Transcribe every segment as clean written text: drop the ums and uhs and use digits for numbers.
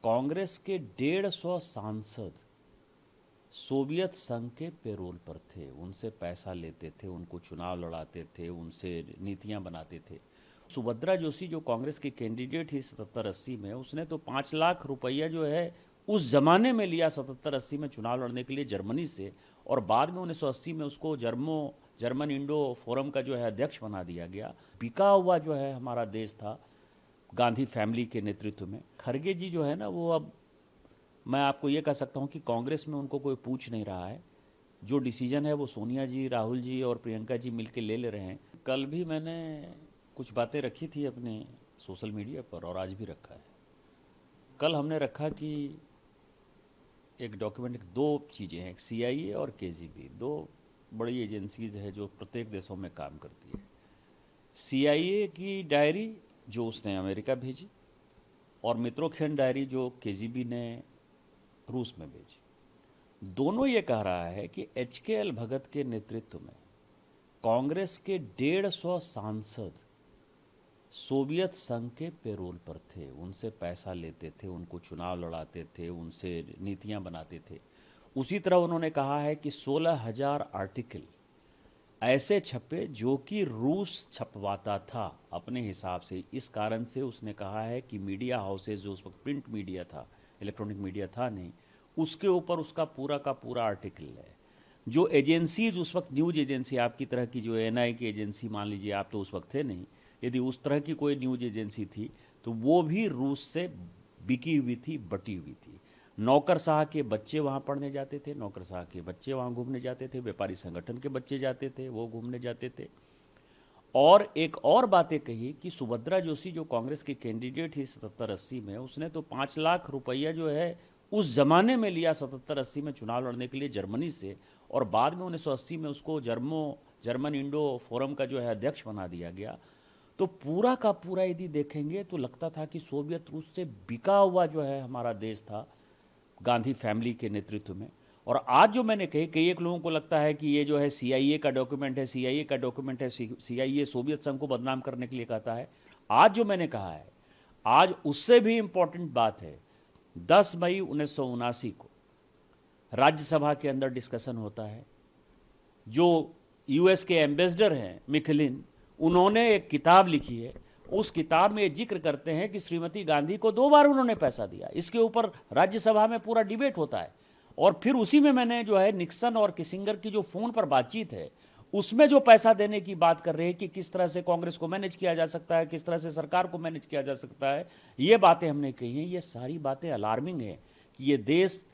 कांग्रेस के 150 सांसद सोवियत संघ के पेरोल पर थे। उनसे पैसा लेते थे, उनको चुनाव लड़ाते थे, उनसे नीतियां बनाते थे। सुभद्रा जोशी जो कांग्रेस की कैंडिडेट थी 77-80 में, उसने तो 5 लाख रुपया जो है उस जमाने में लिया 77-80 में चुनाव लड़ने के लिए जर्मनी से, और बाद में 1980 में उसको जर्मन इंडो फोरम का जो है अध्यक्ष बना दिया गया। बिका हुआ जो है हमारा देश था गांधी फैमिली के नेतृत्व में। खरगे जी जो है ना, वो अब मैं आपको ये कह सकता हूँ कि कांग्रेस में उनको कोई पूछ नहीं रहा है। जो डिसीजन है वो सोनिया जी, राहुल जी और प्रियंका जी मिलकर ले रहे हैं। कल भी मैंने कुछ बातें रखी थी अपने सोशल मीडिया पर और आज भी रखा है। कल हमने रखा कि एक डॉक्यूमेंट, दो चीज़ें हैं, एक सीआईए और केजीबी, दो बड़ी एजेंसीज है जो प्रत्येक देशों में काम करती है। सीआईए की डायरी जो उसने अमेरिका भेजी और मित्रोखेन डायरी जो केजीबी ने रूस में भेजी। दोनों ये कह रहा है कि एचकेएल भगत के नेतृत्व में कांग्रेस के 150 सांसद सोवियत संघ के पेरोल पर थे। उनसे पैसा लेते थे, उनको चुनाव लड़ाते थे, उनसे नीतियां बनाते थे। उसी तरह उन्होंने कहा है कि 16,000 आर्टिकल ऐसे छपे जो कि रूस छपवाता था अपने हिसाब से। इस कारण से उसने कहा है कि मीडिया हाउसेज जो उस वक्त प्रिंट मीडिया था, इलेक्ट्रॉनिक मीडिया था नहीं, उसके ऊपर उसका पूरा का पूरा आर्टिकल है। जो एजेंसीज उस वक्त, न्यूज एजेंसी आपकी तरह की, जो एनआई की एजेंसी मान लीजिए, आप तो उस वक्त थे नहीं, यदि उस तरह की कोई न्यूज एजेंसी थी तो वो भी रूस से बिकी हुई थी, बटी हुई थी। नौकरशाह के बच्चे वहाँ पढ़ने जाते थे, नौकरशाह के बच्चे वहाँ घूमने जाते थे, व्यापारी संगठन के बच्चे जाते थे, वो घूमने जाते थे। और एक और बातें कही कि सुभद्रा जोशी जो कांग्रेस की कैंडिडेट थी 77-80 में, उसने तो 5 लाख रुपया जो है उस जमाने में लिया 77-80 में चुनाव लड़ने के लिए जर्मनी से, और बाद में 1980 में उसको जर्मन इंडो फोरम का जो है अध्यक्ष बना दिया गया। तो पूरा का पूरा यदि देखेंगे तो लगता था कि सोवियत रूस से बिका हुआ जो है हमारा देश था गांधी फैमिली के नेतृत्व में। और आज जो मैंने कही, कई एक लोगों को लगता है कि ये जो है सीआईए का डॉक्यूमेंट है, सीआईए का डॉक्यूमेंट है, सीआईए सोवियत संघ को बदनाम करने के लिए कहता है। आज जो मैंने कहा है, आज उससे भी इंपॉर्टेंट बात है। 10 मई 1979 को राज्यसभा के अंदर डिस्कशन होता है। जो यूएस के एम्बेसडर हैं मिखलिन, उन्होंने एक किताब लिखी है। उस किताब में ये जिक्र करते हैं कि श्रीमती गांधी को 2 बार उन्होंने पैसा दिया। इसके ऊपर राज्यसभा में पूरा डिबेट होता है। और फिर उसी में मैंने जो है निक्सन और किसिंगर की जो फोन पर बातचीत है, उसमें जो पैसा देने की बात कर रहे हैं कि किस तरह से कांग्रेस को मैनेज किया जा सकता है, किस तरह से सरकार को मैनेज किया जा सकता है, ये बातें हमने कही हैं। ये सारी बातें अलार्मिंग हैं कि ये देश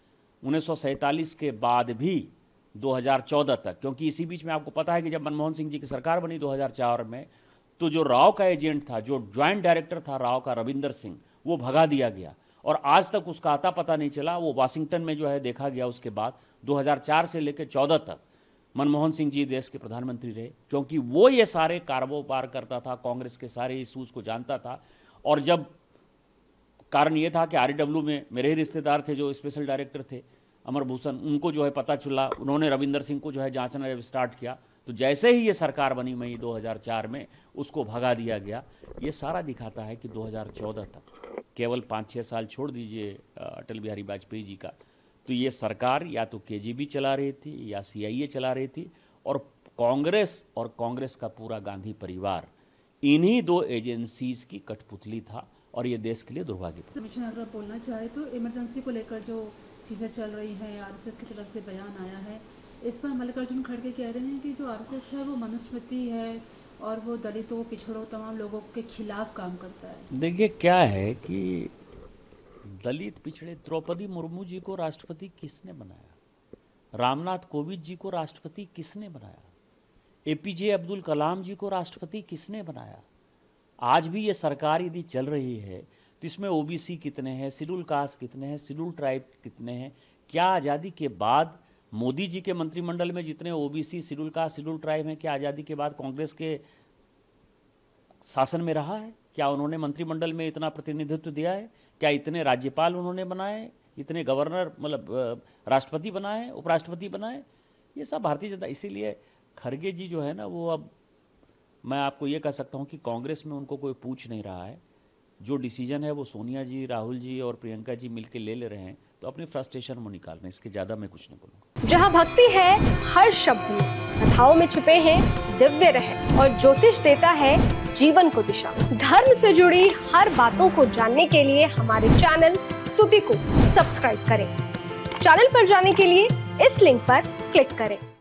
1947 के बाद भी 2014 तक, क्योंकि इसी बीच में आपको पता है कि जब मनमोहन सिंह जी की सरकार बनी 2004 में, तो जो राव का एजेंट था, जो ज्वाइंट डायरेक्टर था राव का, रविंदर सिंह, वो भगा दिया गया और आज तक उसका आता पता नहीं चला। वो वाशिंगटन में जो है देखा गया। उसके बाद 2004 से लेकर 14 तक मनमोहन सिंह जी देश के प्रधानमंत्री रहे, क्योंकि वो ये सारे कारोबार करता था, कांग्रेस के सारे इशूज को जानता था। और जब कारण ये था कि आरडब्ल्यू में मेरे ही रिश्तेदार थे जो स्पेशल डायरेक्टर थे, अमर भूषण, उनको जो है पता चला, उन्होंने रविंदर सिंह को जो है जांचना जब स्टार्ट किया, तो जैसे ही ये सरकार बनी मई 2004 में, उसको भगा दिया गया। ये सारा दिखाता है कि 2014 तक, केवल 5-6 साल छोड़ दीजिए अटल बिहारी वाजपेयी जी का, तो ये सरकार या तो केजीबी चला रही थी या सीआईए चला रही थी। और कांग्रेस का पूरा गांधी परिवार इन्हीं दो एजेंसीज की कठपुतली था, और ये देश के लिए दुर्भाग्य। अगर आप बोलना चाहे तो इमरजेंसी को लेकर जो चीज़ें चल रही हैं, आरएसएस की तरफ से बयान आया है, इस पर मल्लिकार्जुन खड़गे कह रहे हैं कि जो आरएसएस है वो मनुस्मृति है और वो दलितों, पिछड़ों, तमाम लोगों के खिलाफ काम करता है। देखिए क्या है कि दलित, पिछड़े, द्रौपदी मुर्मू जी को राष्ट्रपति किसने बनाया? रामनाथ कोविंद जी को राष्ट्रपति किसने बनाया? एपीजे अब्दुल कलाम जी को राष्ट्रपति किसने बनाया? आज भी ये सरकार यदि चल रही है तो इसमें ओबीसी कितने हैं, शेड्यूल कास्ट कितने हैं, शेड्यूल ट्राइब कितने हैं? क्या आज़ादी के बाद मोदी जी के मंत्रिमंडल में जितने OBC, schedule caste, schedule tribe हैं, क्या आज़ादी के बाद कांग्रेस के शासन में रहा है? क्या उन्होंने मंत्रिमंडल में इतना प्रतिनिधित्व दिया है? क्या इतने राज्यपाल उन्होंने बनाए, इतने गवर्नर, मतलब राष्ट्रपति बनाए, उपराष्ट्रपति बनाए? ये सब भारतीय जनता। इसीलिए खरगे जी जो है ना, वो अब मैं आपको ये कह सकता हूँ कि कांग्रेस में उनको कोई पूछ नहीं रहा है। जो डिसीजन है वो सोनिया जी, राहुल जी और प्रियंका जी मिलके ले रहे हैं, तो अपनी फ्रस्ट्रेशन वो निकाल रहे हैं। इसके ज़्यादा मैं कुछ नहीं बोलूँगा। जहां भक्ति है हर शब्द में, कथाओं में छिपे हैं दिव्य रहस्य और ज्योतिष देता है जीवन को दिशा। धर्म से जुड़ी हर बातों को जानने के लिए हमारे चैनल स्तुति को सब्सक्राइब करें। चैनल पर जाने के लिए इस लिंक पर क्लिक करें।